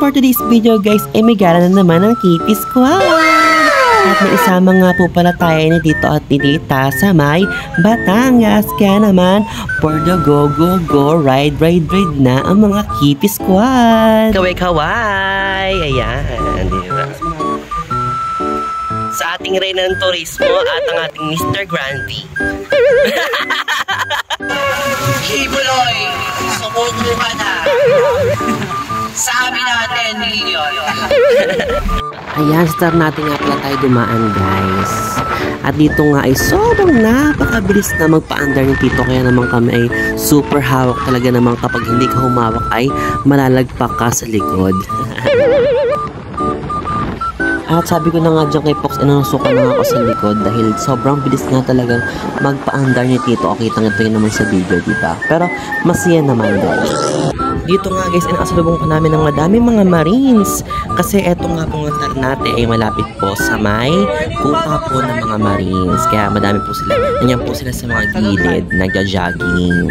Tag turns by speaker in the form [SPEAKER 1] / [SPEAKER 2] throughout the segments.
[SPEAKER 1] for today's video guys, may gala na naman ang Kitty Squad. At may isama nga po pala tayo ni Tito at ni Tita sa may Batangas. Kaya naman, for the go, ride na ang mga Kitty Squad. Kaway! Ayan, diba? Sa ating reyna ng turismo at ang ating Mr. Grandi.
[SPEAKER 2] Kibuloy, sumuko ka na. Sabi natin, million.
[SPEAKER 1] Ayan, start natin nga pala tayo dumaan guys. At dito nga ay sobrang napakabilis na magpa-andar ni Tito. Kaya naman kami ay super hawak talaga naman kapag hindi ka humawak ay malalagpak ka sa likod. At sabi ko na nga dyan kay Pox, nasukan na ako sa likod dahil sobrang bilis nga talagang magpa-andar ni Tito. O kitang ito yun naman sa video, diba? Pero masaya naman guys. Dito nga guys, inasalubong pa namin ng madaming mga Marines. Kasi eto nga pong Ternate ay malapit po sa may kupa po ng mga Marines. Kaya madami po sila. Nandiyan po sila sa mga gilid, nagja-jogging.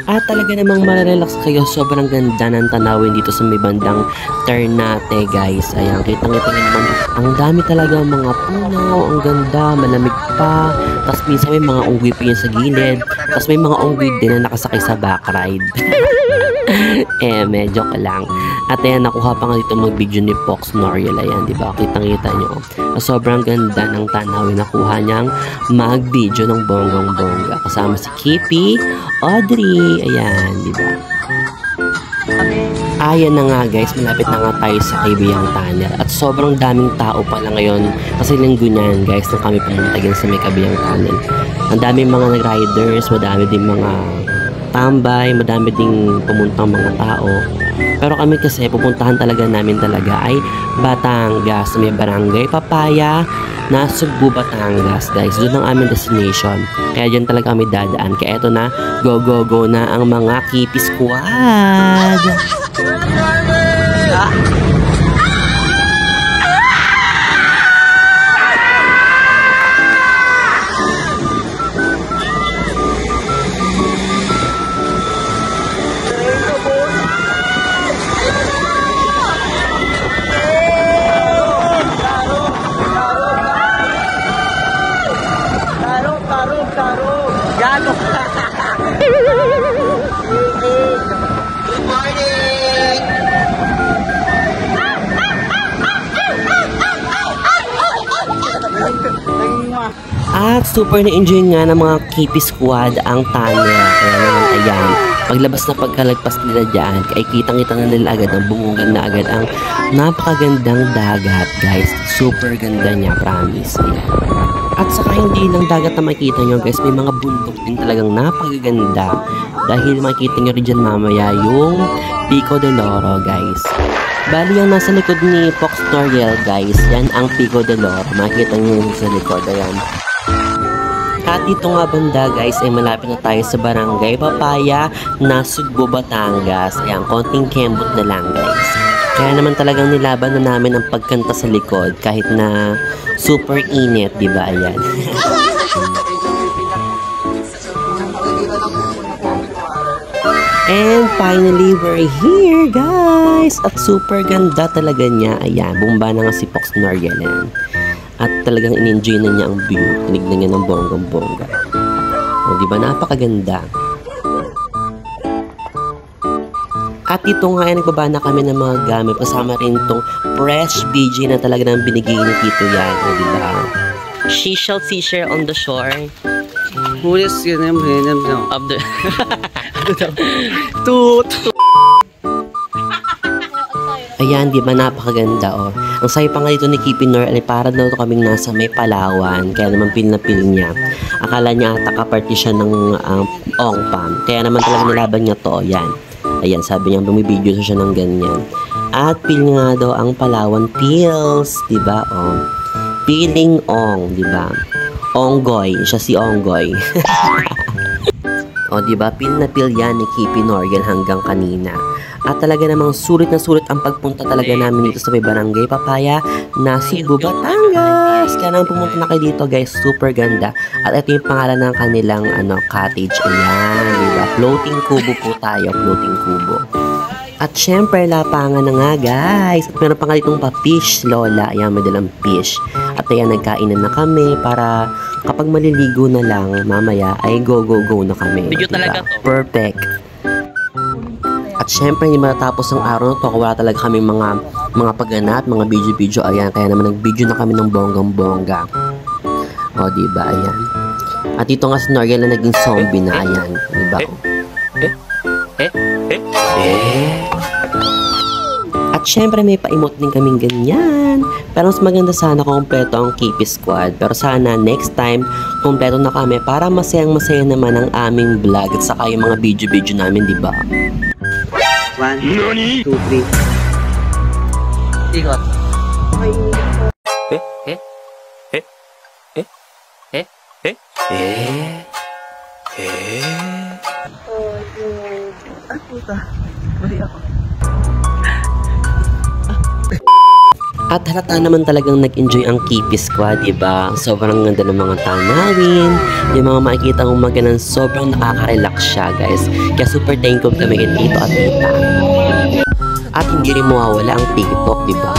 [SPEAKER 1] At talaga namang mararelax kayo. Sobrang ganda ng tanawin dito sa may bandang Ternate guys. Ayan, kitang-kita naman. Ang dami talaga mga puno. Ang ganda, malamig pa. Tapos minsan may mga unggoy pa yun sa gilid. Tapos may mga unggoy din na nakasakay sa backride. Medyo ka lang. At ayan, nakuha pa nga dito mag-video ni Pox Noriel. Ayan, diba? Kitang-kita nyo. Sobrang ganda ng tanawin. Nakuha niyang mag-video ng bonggang-bongga. Kasama si Kippy, Audrey. Ayan, diba? Ayan na nga guys, malapit na nga tayo sa Kaibiyang Tunnel. At sobrang daming tao pala ngayon. Kasi linggo niyan guys, nung kami pumunta din sa may Kaibiyang Tunnel. Ang daming mga nag-riders, madami din mga tambay, madami ding pumuntang mga tao. Pero kami kasi pupuntahan talaga namin ay Batangas, may barangay Papaya na Sugbo, Batangas guys. Doon ang aming destination. Kaya dyan talaga kami dadaan. Kaya eto na, go na ang mga Kitty Squad. At super na-enjoy nga ng mga Kitty Squad ang tunnel. Kaya naman ayan, paglabas na pagkalagpas nila dyan, ay kitang-kita na nila agad ang bumunggan na agad ang napakagandang dagat guys. Super ganda niya, promise. At saka hindi lang dagat na makikita nyo guys, may mga bundok din talagang napakaganda. Dahil makikita nyo rin dyan mamaya yung Pico de Loro guys. Bali yung nasa likod ni Pox Noriel guys, yan ang Pico de Loro. Makikita nyo yung sa likod, ayan. At dito nga banda guys ay malapit na tayo sa barangay Papaya na Sugbo, Batangas. Ayan, konting kembot na lang guys. Kaya naman talagang nilaban na namin ang pagkanta sa likod kahit na super init, diba? Ayan. And finally, we're here guys! At super ganda talaga niya. Ayan, bumba na nga si Pox Noriel. Ayan. At talagang in-enjoy na niya ang view. Tinignan niya ng bonggang-bongga. O, diba? Napakaganda. At ito nga ay nagbaba na kami ng mga gamit. Kasama rin itong fresh BG na talaga nang binigay ni Tito yan. O, diba? Seashell on the shore.
[SPEAKER 2] Who is your name?
[SPEAKER 1] Of the... Ayan, di ba napakaganda oh. Ang sayo pa nga dito ni Kippy Noriel ay para daw kaming nasa may Palawan. Kaya naman pil na pil niya. Akala niya ata kaparty siya ng Ongpam. Kaya naman talaga nilaban niya to. Ayan. Ayan, sabi niya bumibideo siya ng ganyan. At pil nga daw ang Palawan pills. Di ba oh. Piling Ong, di ba? Onggoy. Siya si Onggoy. O, diba? Pil na pil yan ni Kippy Noriel hanggang kanina. At talaga namang sulit na sulit ang pagpunta talaga namin dito sa may barangay Papaya na Sugbo, Batangas. Kaya naman pumunta na kayo dito guys. Super ganda. At ito yung pangalan ng kanilang cottage. Ayan, diba? Floating kubo po tayo. Floating kubo. At syempre, lapangan na nga guys. At meron pa nga ditong pa-fish, Lola. Ayan, may dalang fish. At ayan, nagkainan na kami para kapag maliligo na lang, mamaya ay go na kami.
[SPEAKER 2] Video
[SPEAKER 1] diba?
[SPEAKER 2] talaga to.
[SPEAKER 1] Perfect. At syempre, hindi matatapos ang araw na to. Wala talaga kami mga pagganat, mga video. Ayan, kaya naman nag-video na kami ng bonggang-bongga. O, diba? Ayan. At dito nga si Noriel na naging zombie na. Ayan, diba? At syempre may pa-emote din kaming ganyan. Pero mas maganda sana kung kompleto ang KP Squad. Pero sana next time, kompleto na kami para masayang-masaya naman ang aming vlog at saka yung mga video namin, di ba?
[SPEAKER 2] 1, 2, 3. Ikot.
[SPEAKER 1] At halata naman talagang nag-enjoy ang KP Squad, diba? Sobrang ganda ng mga tanawin, yung mga makikita mong maganan, sobrang nakaka-relax siya, guys. Kaya super thankful kami kay Tito at Tita. At hindi rin mawawala ang TikTok, diba?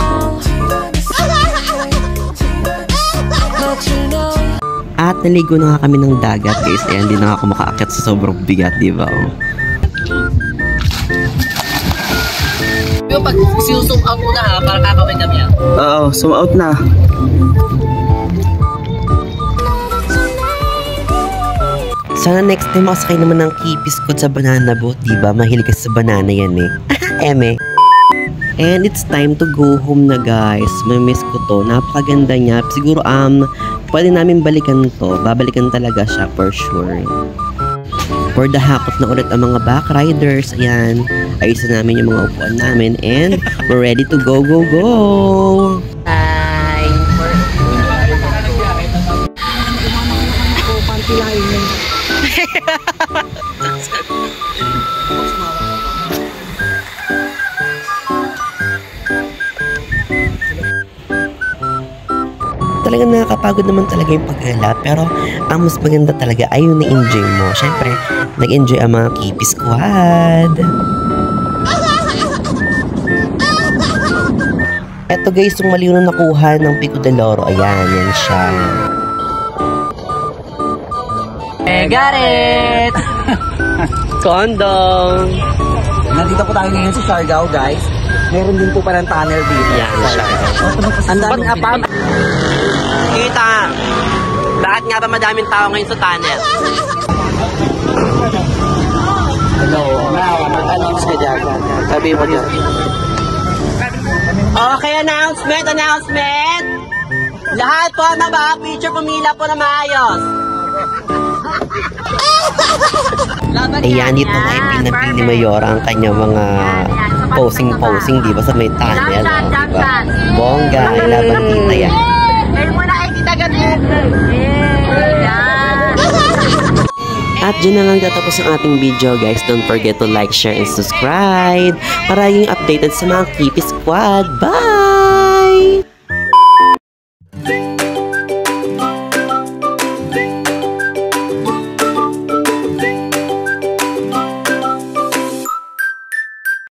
[SPEAKER 1] At naligo na nga kami ng dagat, guys. Ayan, hindi na ako makaakyat sa sobrang bigat, diba?
[SPEAKER 2] Yung pag sinusum out mo na ha, para kakawin kami yan.
[SPEAKER 3] Oo, zoom out na.
[SPEAKER 1] Sana next time makasakay naman ng KP Squad sa banana boat, diba? Mahilig ka sa banana yan eh. Eme. And it's time to go home na guys. May-miss ko to. Napakaganda niya. Siguro pwede namin balikan to. Babalikan talaga siya for sure. For the hakot na ulit ang mga back riders. Ayan. Ayusin namin yung mga upuan namin. And we're ready to go.
[SPEAKER 2] Hi!
[SPEAKER 1] Talagang nakakapagod naman talaga yung paghalat, pero ang mas maganda talaga ay yung na-enjoy mo. Syempre, nag-enjoy ang mga KP Squad. Eto guys, yung mali na nakuha ng Pico de Loro. Ayan, yan siya.
[SPEAKER 2] Got it!
[SPEAKER 1] Condom!
[SPEAKER 3] Nandito po tayo ngayon sa Siargao, guys. Meron din po palang tunnel dito.
[SPEAKER 1] Yan siya.
[SPEAKER 3] Ang daming
[SPEAKER 1] Kita! Bakit nga ba madaming tao ngayon sa tunnel?
[SPEAKER 3] Hello, mag-announce ka dyan.
[SPEAKER 1] Sabi mo dyan. Okay, announcement! Lahat po na ba? Picture pumila po na maayos. Ayan, dito nga ipinapili ni Mayora ang kanyang mga posing, di ba? Sa may tunnel, di ba? Bongga, laban kita yan. At dyan na lang tatapos ang ating video guys. Don't forget to like, share, and subscribe para yung updated sa mga KP Squad. Bye!